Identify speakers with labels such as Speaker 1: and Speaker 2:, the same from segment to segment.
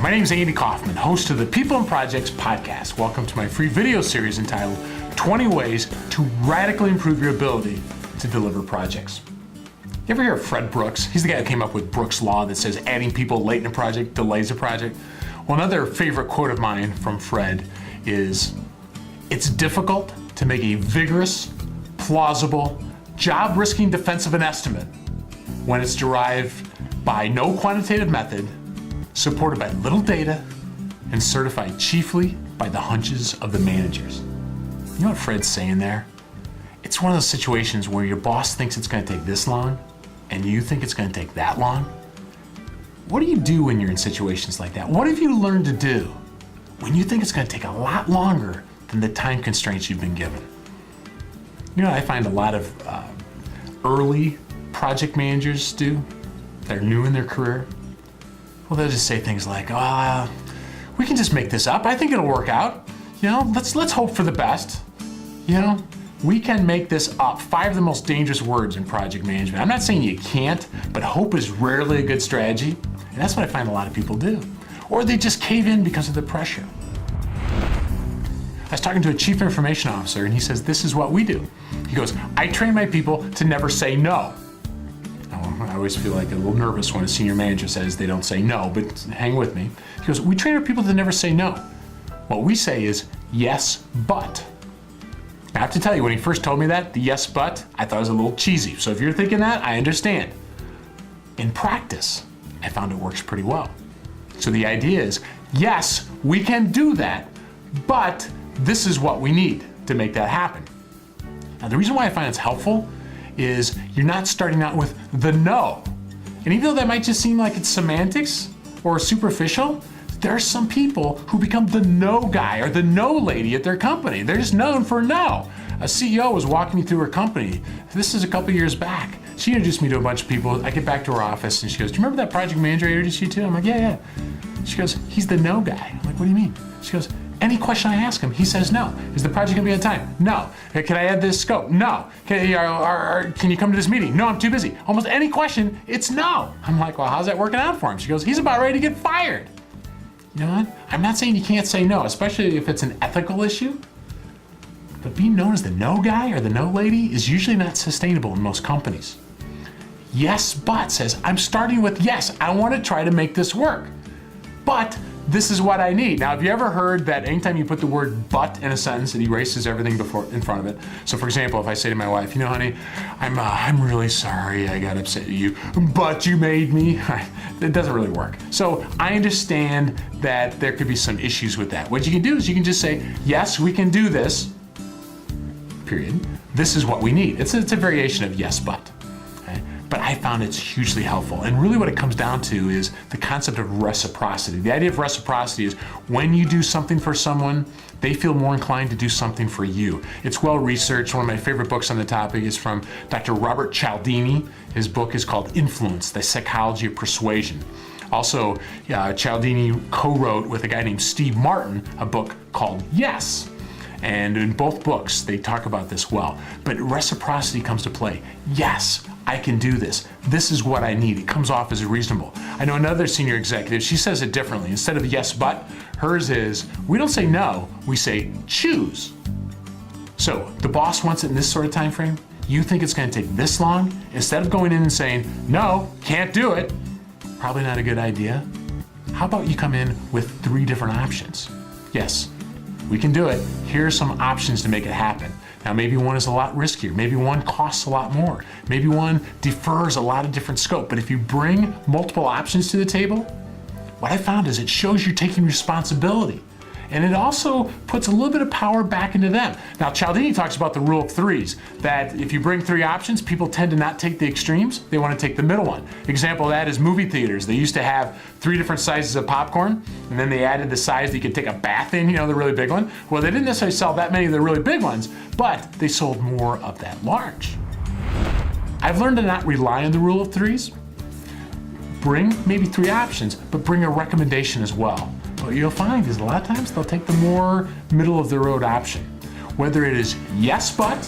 Speaker 1: My name is Andy Kaufman, host of the People and Projects podcast. Welcome to my free video series entitled 20 Ways to Radically Improve Your Ability to Deliver Projects. You ever hear of Fred Brooks? He's the guy that came up with Brooks' Law that says adding people late in a project delays a project. Well, another favorite quote of mine from Fred is, "It's difficult to make a vigorous, plausible, job-risking defense of an estimate when it's derived by no quantitative method, supported by little data, and certified chiefly by the hunches of the managers." You know what Fred's saying there? It's one of those situations where your boss thinks it's going to take this long, and you think it's going to take that long. What do you do when you're in situations like that? What have you learned to do when you think it's going to take a lot longer than the time constraints you've been given? You know what I find a lot of early project managers do? They're new in their career. Well, they'll just say things like, we can just make this up. I think it'll work out. You know, let's hope for the best. You know, we can make this up. 5 of the most dangerous words in project management. I'm not saying you can't, but hope is rarely a good strategy. And that's what I find a lot of people do. Or they just cave in because of the pressure. I was talking to a chief information officer and he says, this is what we do. He goes, I train my people to never say no. I always feel like a little nervous when a senior manager says they don't say no, but hang with me. He goes, we train our people to never say no. What we say is, yes, but. I have to tell you, when he first told me that, the yes, but, I thought it was a little cheesy. So if you're thinking that, I understand. In practice, I found it works pretty well. So the idea is, yes, we can do that, but this is what we need to make that happen. Now, the reason why I find it's helpful is you're not starting out with the no. And even though that might just seem like it's semantics or superficial, there are some people who become the no guy or the no lady at their company. They're just known for no. A CEO was walking me through her company. This is a couple years back. She introduced me to a bunch of people. I get back to her office and she goes, do you remember that project manager I introduced you to? I'm like, yeah. She goes, he's the no guy. I'm like, what do you mean? She goes, any question I ask him, he says no. Is the project gonna be on time? No. Can I add this scope? No. Can you come to this meeting? No, I'm too busy. Almost any question, it's no. I'm like, well, how's that working out for him? She goes, he's about ready to get fired. You know what? I'm not saying you can't say no, especially if it's an ethical issue, but being known as the no guy or the no lady is usually not sustainable in most companies. Yes, but says, I'm starting with yes, I want to try to make this work, but this is what I need. Now, have you ever heard that anytime you put the word but in a sentence, it erases everything in front of it? So for example, if I say to my wife, you know, honey, I'm really sorry I got upset at you, but you made me. It doesn't really work. So I understand that there could be some issues with that. What you can do is you can just say, yes, we can do this, period. This is what we need. It's a variation of yes, but. But I found it's hugely helpful. And really what it comes down to is the concept of reciprocity. The idea of reciprocity is when you do something for someone, they feel more inclined to do something for you. It's well researched. One of my favorite books on the topic is from Dr. Robert Cialdini. His book is called Influence, The Psychology of Persuasion. Also, Cialdini co-wrote with a guy named Steve Martin a book called Yes. And in both books, they talk about this well. But reciprocity comes to play. Yes, I can do this. This is what I need. It comes off as reasonable. I know another senior executive, she says it differently. Instead of yes, but, hers is, we don't say no, we say choose. So the boss wants it in this sort of time frame. You think it's going to take this long? Instead of going in and saying, no, can't do it, probably not a good idea. How about you come in with 3 different options? Yes, we can do it. Here are some options to make it happen. Now, maybe one is a lot riskier. Maybe one costs a lot more. Maybe one defers a lot of different scope. But if you bring multiple options to the table, what I found is it shows you're taking responsibility. And it also puts a little bit of power back into them. Now, Cialdini talks about the rule of 3s, that if you bring 3 options, people tend to not take the extremes. They want to take the middle one. Example of that is movie theaters. They used to have 3 different sizes of popcorn, and then they added the size that you could take a bath in, you know, the really big one. Well, they didn't necessarily sell that many of the really big ones, but they sold more of that large. I've learned to not rely on the rule of 3s. Bring maybe 3 options, but bring a recommendation as well. What you'll find is a lot of times they'll take the more middle of the road option. Whether it is yes, but,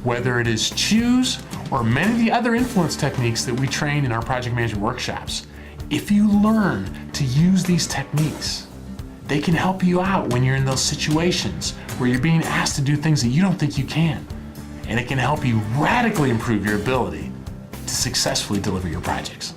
Speaker 1: whether it is choose, or many of the other influence techniques that we train in our project management workshops. If you learn to use these techniques, they can help you out when you're in those situations where you're being asked to do things that you don't think you can. And it can help you radically improve your ability to successfully deliver your projects.